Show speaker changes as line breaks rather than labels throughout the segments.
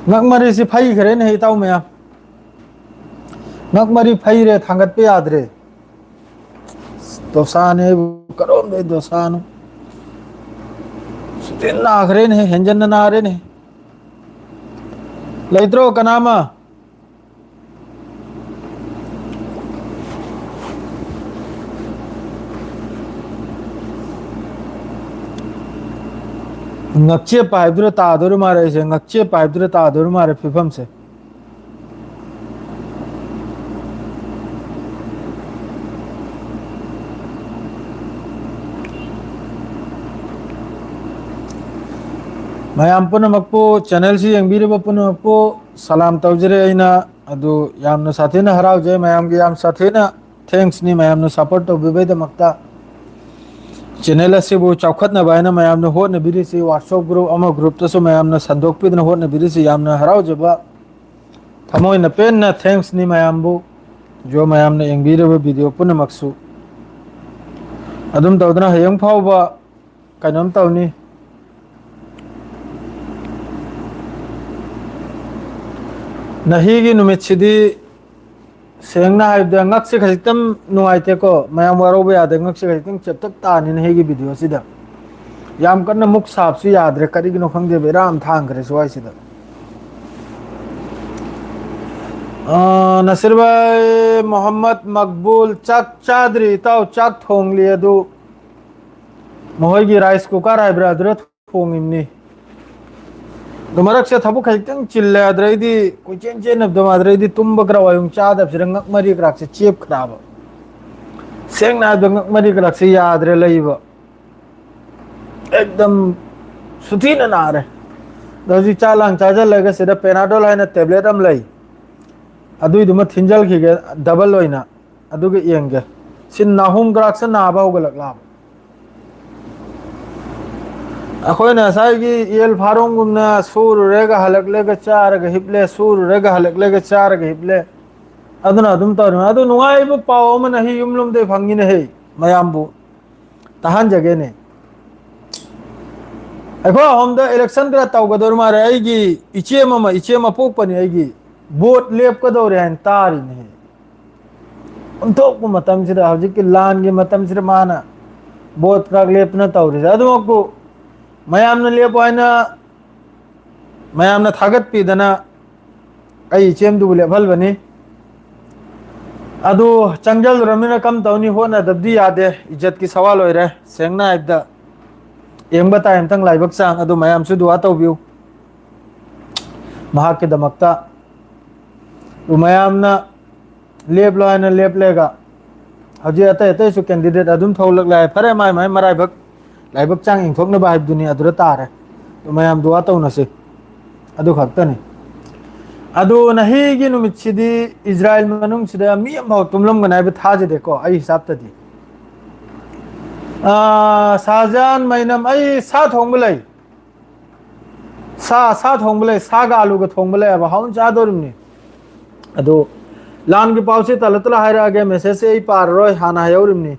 ngak mari si phai khare ne hei tau maya ngak mari phai re thangat pe adre dosa ne karom de dosa no sutin na khare ne henjan na re ne leitro kanama ngakche paibdura ta dur mare se ngakche paibdura ta dur mare phifam se mayam punamakpu channel si yengbiriba punamakpu salam tawjare aina adu yamna sathina harauje mayam gi yam sathina thanks ni mayam na support to bibai da makta channel asibu chawkhatna baina mayam na hotna birisi whatsapp group ama group to so mayam na sandok pidna hotna birisi yamna harauje ba thamoi na pen na thanks ni mayam bu jo mayam na yengbiriba video punamaksu adum tawdna hayang phawba kainom tawni nahi gi numit sidi sengna haibda ngak se khasitam nuaite ko mayam waro ba yade ngak se khasitam chaptak ta ni nahi gi video sida yam kanna muk sap si yadre kari gi no khangde be ram thang kare swai sida nasir bhai mohammad makbul chak chadri tau chak thong li adu mohoi gi rice cooker ai brother thong imni Dumarak se thabu khaiting chille adraidi kuchen chen ab dum adraidi tum bakra wayung cha dab sirang ngak mari krak se chep khraba seng na dum ngak mari krak se yadre laiba ekdam suthina na re doji chalang cha jal lega sida penadol haina tablet am lai adui dum thinjal khige double hoina aduge yenge sin nahum krak se na ba ugalak la अखोना साइगी येल फारों गुमना सूर रेगा हलक लेगा चार ग हिपले सूर रेगा हलक लेगा चार ग हिपले अदुना अदुम तौर अदु नुआई बु पाओ मन ही युमलुम दे फंगी ने है मयाम बु तहान जगे ने अखो हम द इलेक्शन करा ताउ गदोर मारे आईगी इचे म पोक पनी आईगी वोट लेप कदोरे हन तारी ने उन तो को मतम सिरा हजि के लान के मतम सिरा माना वोट का लेप न तौरे अदु को mayam na lepo aina mayam na thagat pi dana ai chem du le bhal bani adu changjal ramina kam tawni hona dabdi yade ijat ki sawal hoire sengna ibda yengba time tang laibak sang adu mayam su duwa taw biu mahak ke damakta mayam na lep lo aina lep lega haji ata su candidate adum tholak lai phare mai marai bak laibak chang ing thok na ba dunia adura tare to mayam duwa taw na se adu khakta ni adu nahi gi numit sidi israel manung sida mi am tumlom ganai ba thaje deko ai hisab ta di sajan mainam ai sa thong bulai sa thong bulai sa ga alu ga thong bulai ba haun cha dorum ni adu lan gi pause talatla haira ge message ei par roi hana yorum ni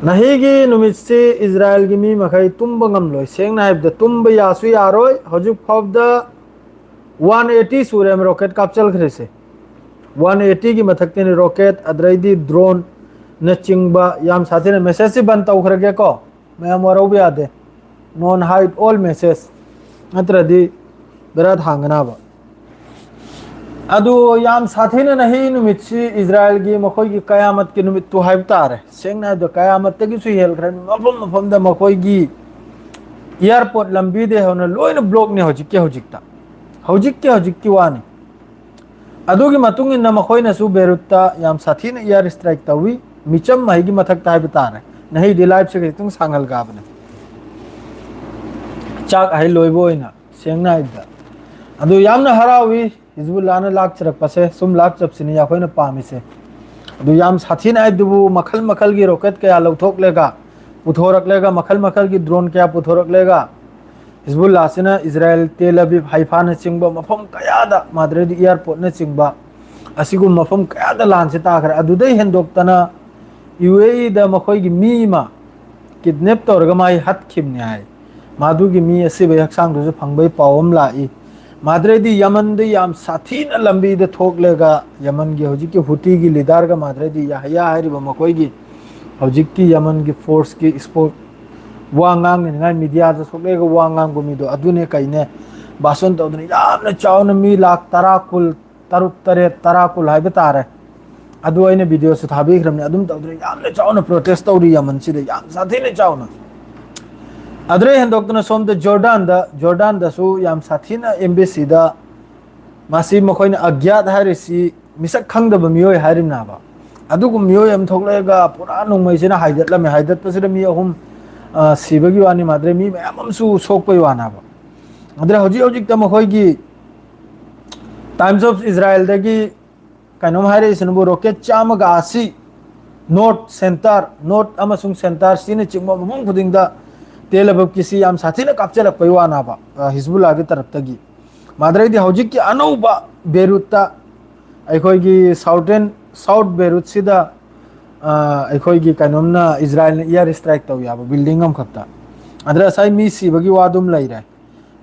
nahi numit se israel gi mi makai tumba ngam loi seng na ibda tumba yasu yaroi hojuk phob da 180 surem rocket kapchal khre se 180 gi mathak te ni rocket adraidi drone na chingba yam sathe ne message se ban taw khre ge ko mayam waro bi ade non hide all message atra di berat hangna ba adu yam sathe ne nahi numit si israel gi makhoi gi qiyamat ki numit tu haib tare sengna do qiyamat te gi su hel khran mafum da makhoi gi airport lambi de hona loina block ne hojik ki wani adu gi matung in na makhoi na su berutta yam sathe ne air strike tawi micham mai gi mathak tai bitare nahi di live se tung sangal ga bane chak ai loibo ina sengna ida adu yam na harawi Hizbullah na lak charak pase sum lak chap sini ya khoina pami se du yam sathi na du makhal gi rocket ke alau thok lega puthorak lega makhal gi drone ke puthorak lega Hizbullah sina Israel Tel Aviv Haifa na chingba mafam kaya da madre di airport na chingba asigu mafam kaya da lan se ta khar adu dai hendok tana UAE da makhoi gi mi ma kidnap tor ga mai hat khim ne ai madu gi mi ase be haksang du phangbai pawam la I माद्रेदी यमन दे याम साथी न लंबी दे थोक लेगा Yemen की होजी की हुती की लीडर का माद्रेदी याहया है मकोई की होजी की यमन की फोर्स की स्पोर्ट वांगांग ने मीडिया से थोक लेगा वांगांग को मीदो अदुने कईने बासन तो याम न चावन मी लाख तराकुल तरुक तरे तराकुल है बता रहे अदु आइने वीडियो से थाबीख्रमने अदुम तौद्रे यामने चावना प्रोटेस्ट तौरी यमन सिदे याम साथीने चावना अदरे हेंदोक्तना सोमदे जॉर्डन दसु याम साथीना एम्बेसी दा मासी मखोइना अज्ञात हारिसी मिसक खंगदब मियोय हारिमनाबा अदुगु मियोय एम थोकलेगा पुरा नोंमैसिना हाइदतलमे हाइदतपसिदा मी अहुम सिबगी वानी माद्रे मी मयामसु सोकपय वानाबा अदरे होजी होजिक त मखोइगी टाइम्स ऑफ इजराइल दगी कनोम हारे इसनबु रॉकेट चामगा आसी नोट सेंटर नोट अमसुंग सेंटर सिने चिंगम मम खुदिंगदा तेलबब किसी याम साथीना कापचलक पैवानाबा हिजबुल्लाह की तरफ तगी माद्रेदी हौजिक की अनौबा बेरुत्ता अखोइगी साउथ बेरुत सिदा अखोइगी कनोमना इजराइल ने एयर स्ट्राइक तौ याबा बिल्डिंग अम खत्ता अदरा साइ मी सिबगी वादुम लैरे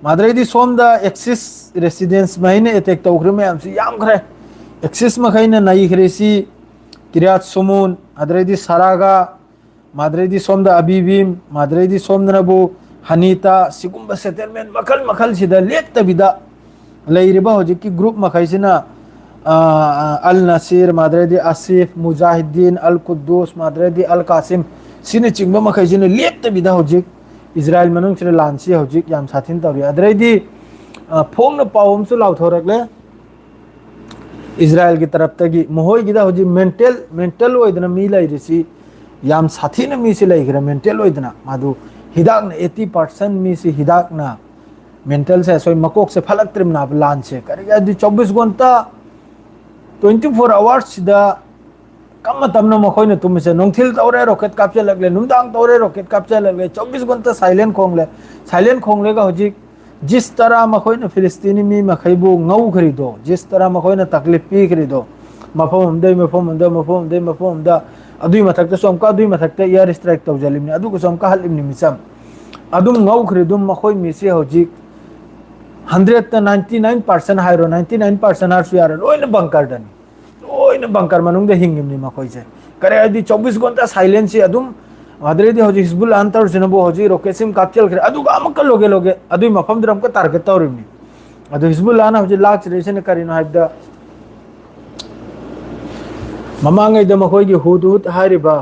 माद्रेदी सोमदा एक्सिस रेसिडेंस महीने अटैक तौख्रे में हमसी याम खरे एक्सिस मखैना नई खरेसी किरियात सुमून अदरेदी सरागा माद्रेदी सोमदा अबीबीम माद्रेदी सोमदनबु हनीता सिगुम्बा सेटलमेंट मखल मखल सिदा लेक्तबिदा लैरिबा होजिकी ग्रुप मखैसिना अल नसीर माद्रेदी आसिफ मुजाहिदीन अल कुद्दूस माद्रेदी अल कासिम सिने चिंगबा मखैसिना लेक्तबिदा होजिक इजराइल मनुंग सिरे लांसी होजिक याम साथिन तौरी अदरेदी फोंगना पावमसु लाउथोरकले इजराइल की तरफ तगी मोहई गिदा होजी मेंटल ओइदना मी लैरिसी याम साथीना मी से लैगरा मेंटल ओइदना मादु हिदाक न 80% मी से हिदाक न मेंटल से सोई मकोक से फलक त्रिमना लान से करेगा दि 24 घंटा 24 आवर्स दा कम तमना मखोइना तुम से नोंथिल तौरे रॉकेट कापचे लगले नुमदांग तौरे रॉकेट कापचे लगले 24 घंटा साइलेंट खोंगले का होजी जिस तरह मखोइना फिलिस्तीनी मी मखैबु ngau खरीदो जिस तरह मखोइना तकलीफ पी खरीदो मफम दा अदुई मथकते सोमका अदुई मथकते एयर स्ट्राइक तौजलिमनि अदुगु सोमका हलिमनि मिसम अदुम ngau खरीदुम मखोइ मिसे होजी 199% हाइरो 99% हारसु यार लोइन बंकर मनुंग हिंगिमनि मखोइसे करे अदि 24 घंटा साइलेंस अदुम माद्रेदी होजी हिजबुल्लाह अंतर सिनबो होजी रोकेसिम कापचल खरे अदुगा अमक लोगे अदुई मफम द्रम का टारगेट तौरिमनि अदु हिजबुल्लाह ना होजी लाख रेसन करिनो हाइबदा ममांगै द मखोइगी हुद हारिबा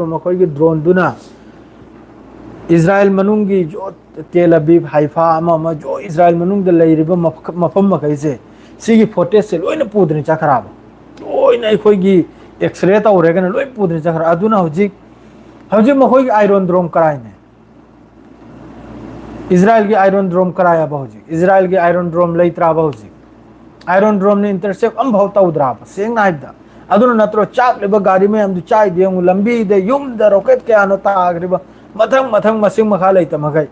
मखोइगी ड्रोन दुना इजराइल मनुंगी जो तेल अबीब हाइफा अमा जो इजराइल मनुंग द लैरिबा मफम मखैसे सिगी फोटेज से लोइन पुदनि चखराब लोइन अखोइगी एक्सरे तौरेगन लोइन पुदनि चखरा अदुना होजी मखोइगी आयरन ड्रोम कराइने इजराइल की आयरन ड्रोम कराया बहुजी इजराइल की आयरन ड्रोम लैत्रा बहुजी आयरन ड्रोम ने इंटरसेप्ट अमभाव तौद्राब सेंग नाइबदा अदुना नत्रो चाक लेबा गाड़ी में हम चाय दियंग लंबी दे युम द रॉकेट के आनो तागरिबा मथंग मसिंग मखा लैत मगै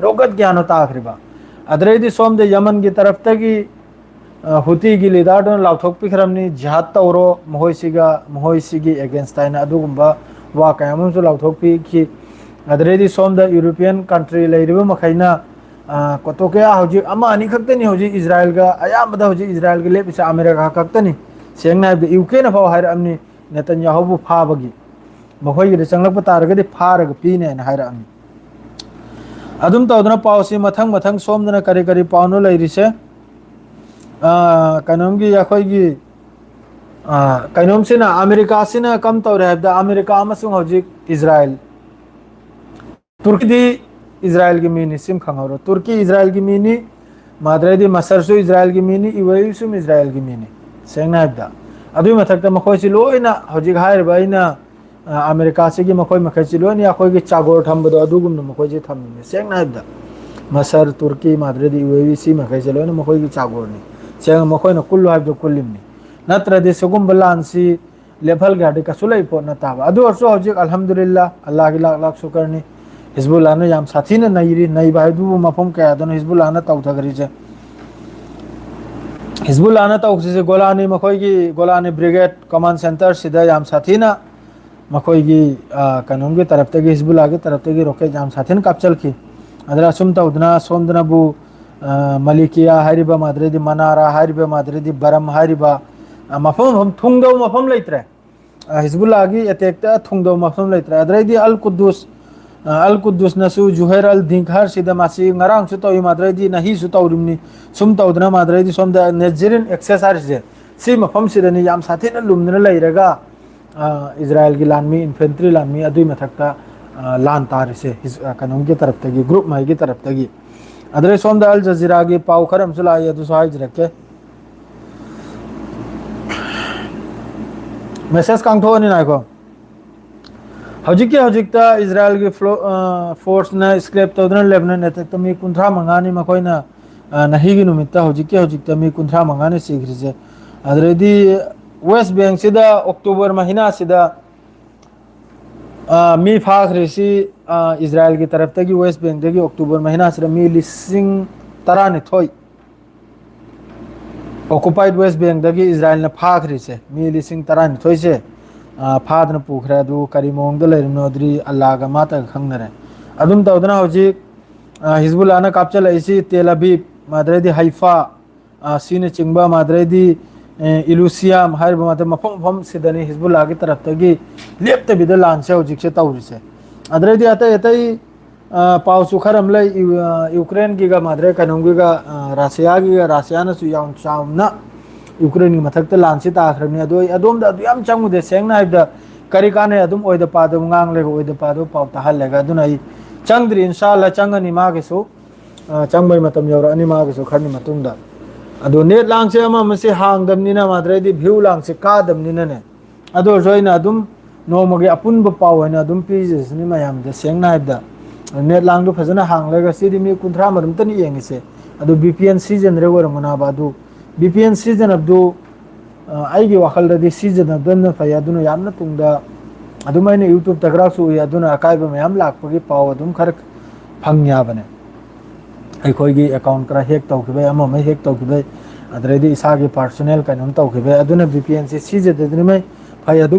रॉकेट के आनो तागरिबा अदरेदी सोम दे यमन की तरफ तगी हुती की लीडर दोन लाउथोक पिखरमनी जिहाद तौरो मोहइसिगी अगेंस्ट ताइना अदुगुम्बा वा कयामुसु लाउथोक पिखि अदरेदी सोम द यूरोपियन कंट्री लैरिबा मखैना कोतोके होजी अमा अनि खक्तनी होजी इजराइल का अयामदा होजी इजराइल के लेबिसा अमेरिका खक्तनी सेंगना यूके न फाव हायरअमनी नेतन्याहु फाबगी मखोइगी चंगलप तारगदि फारग पीने न हायरअमनी अदुम तौदना पावसी मथंग सोमदना करी पावनो लैरिसे कनोमगी अखोइगी कनोम सिना अमेरिका सिना कम तौरे हबदा अमेरिका अमसुंग होजी इजराइल तुर्की दी इजराइल की मीनी सिम खंगरो तुर्की इजराइल की मीनी माद्रेदी मसरसु इजराइल की मीनी इवैसुम इजराइल की मीनी सेंगना हबदा अदुई मथकता मखोइसि लोइना होजी हायरबा इना अमेरिका से मखोई मखैसि लोइना अखोइगी चागोर थंबदो अदुगुमन मखोइजे थम्मिने सेंगना हबदा मसर तुर्की माद्रेदी इवैसि मखैसि लोइना मखोइगी चागोरनी सेंग मखोइना कुल्लु हबदो कुल्लिमनी नत्रदि सुगुम लानसी लेभल गाडी कसुलै पोट नताबा अदु अर्सो होजी अल्हम्दुलिल्लाह अल्लाह की लाख शुक्रनी हिजबुल्लाह ने याम साथी ने नई बायदु मफम कया दन हिजबुल्लाह ने तौथगरिजे हिजबुल्लाह ने तौखसे गोलानी मखोइगी गोलानी ब्रिगेड कमांड सेंटर सिदा याम साथी ना मखोइगी कानून की तरफ तक हिजबुल्लाह की तरफ तक रोके याम साथी ने कापचल की अदरा सुम तौदना सोमदना बु मलिकिया हारिबा माद्रेदी मनारा हारिबा माद्रेदी बरम हारिबा मफम हम थुंगदव मफम लेत्रे हिजबुल्लाह की अटैक ता थुंगदव मफम लेत्रे अद्रेदी अल कुद्दुस नसु जुहैर अल दिंखर सिदा मासी ngarang su tawi madredi nahi su tawrimni sum tawdna madredi somda nezirin exercise je si mafam sidani yam sathina lumna leiraga Israel की लानमी इन्फेंट्री लानमी अदुई मथक्ता लान तार से कनम की तरफ तगी ग्रुप माई की तरफ तगी अदरे सोमदा अल जजीरा की पाव खरम सुलाई अदु साइज रखे मैसेज कांगथोनी नायको हजिकता इजराइल की फोर्स ने स्क्रेप तौदना लेबनन नेतक मी कुंथ्रा मंगानी मखोइना नही की नुमित्ता हजिकता मी कुंथ्रा मंगानी सीखरिसे अदरेदी वेस्ट बैंक सिदा अक्टूबर महीना सिदा मी फाखरिसी इजराइल की तरफ तक वेस्ट बैंक तक अक्टूबर महीना सिदा मी लिसिंग तरानिथोई ऑक्युपाइड वेस्ट बैंक तक इजराइल ने फाखरिसे मी लिसिंग तरानिथोई से फादन पुखरे अदु करी मोंगद लेरिनो अद्री अल्लाह का माता खंगनरे अदुम तौदना हजिक हिजबुल्लाह ने कापचलैसी तेल अवीव माद्रेदी हैफा सीने चिंगबा माद्रेदी इलुसियाम हारिबा माते मफम मफम सिदनी हिजबुल्लाह की तरफ तगी लेप्ते बिद लांसे हजिक से तौरिसे अद्रेदी अतई पाउसु खरम ले यूक्रेन की गा माद्रे कनुंगी गा रासिया न सुयाउन चाउना यूक्रेन की मथक्ते लांसी ताखरनी अदो अदोम दा याम चंगुदे सेंगना हाइबदा करी काने अदुम ओइदा पादो ngang लेगो ओइदा पादो पाउ ताहल लेगा अदुना आई चंगद्री इंशाल्लाह चंगनी मागेसु चंगबै मतम यौरनी मागेसु खरनी मतुंगदा अदो नेट लांगसे अमा मसे हांगदमनिना माद्रेदी भ्यू लांगसे कादमनिना ने अदो जोइना अदुम नोमगे अपुनब पाउ हैना अदुम पीजेसनि मयाम दे सेंगना हाइबदा नेट लांगदो फजना हांगलेगा सिदि मी कुंथ्रा मरमतनि येंगिसे अदो VPN सीजन रे वरमना बादु VPN सीजन अब्दु आइगे वाखलदि सीजन अब्दन फय अदुना यामना तुंगदा अदुमाइने YouTube तगरासु अदुना अकाइबा मयाम लाकपगी पाउ अदुम खर फंगया बने अखोगी अकाउंट करा हेक तौखिबे अमा मै हेक तौखिबे अदरेदी इसागे पर्सनल कनम तौखिबे अदुना VPN से सीजदनि मै फय अदु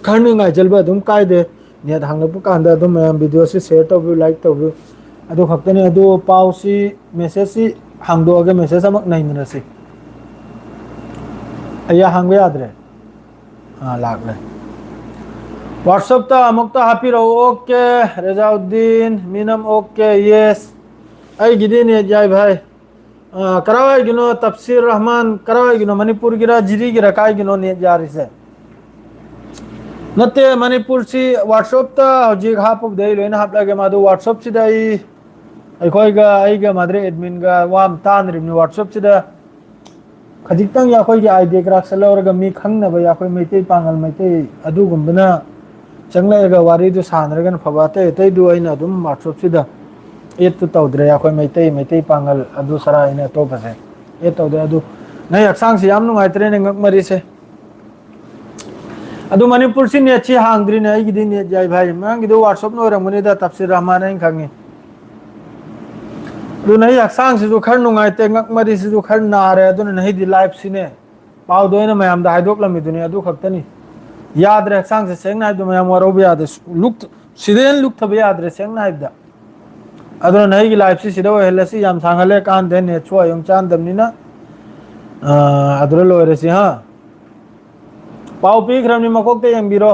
खरनु ngaijलबा अदुम कायदे नेट हांगलपु कांदा अदुम मयाम वीडियो से शेयर तौबु लाइक तौबु अदु खक्तने अदु पाउ सी मेसेज सी हांगदोगे मेसेज अमक नैनरसी अया हांगबे आदरे लागले व्हाट्सएप ता अमुक्ता हापी रहो ओके रजाउद्दीन मीनम ओके यस आई गिदिन जाय भाई करावाई गिनो तफसीर रहमान करावाई गिनो मणिपुर गिरा जिरी गिरा काय गिनो ने जारी से नते मणिपुर सी व्हाट्सएप ता हजिक हापब दे लोइन हापलागे मादु व्हाट्सएप सी दाई अखोइगा आइगा माद्रे एडमिन गा वाम तान रिमनि व्हाट्सएप सी दा खजिकतंग या खोइगे आईडी क्राक सलौरगा मी खंगनबा या खोइ मैते पांगल मैते अदुगुंबना चंगलेगा वारी दु सानरगन फबाते तै दु आइना दुम व्हाट्सएप सी दा ए तो तौद्रे या खोइ मैते पांगल अदु सरा आइना तो बसे ए तौदे अदु नै अक्सांग से याम नुंगाइत्रे ने ngakmari से अदु मणिपुर सी नेट सी हांगद्री ने आइगी दिन जाय भाई मांग दु व्हाट्सएप नो रंगमनि दा तफसीर रहमान ने खंगे अदु नै अक्सांग से जो खर नुंगाइते ngakmari से जो खर नारे अदु नै दि लाइव सिने पाउ दोइना मयाम दा हाइदोक लमी दुनि अदु खक्तनी याद रे अक्सांग से सेंगना हाइदो मयाम वरो बे याद लुक सिदेन लुक थबे याद रे सेंगना हाइदा अदु नै गी लाइव सी सिदो हेलसी याम सांगले कान दे ने छो यम चान दमनिना अदु लोरे सी हां पाउ पी खरमनि मकोक ते यंबिरो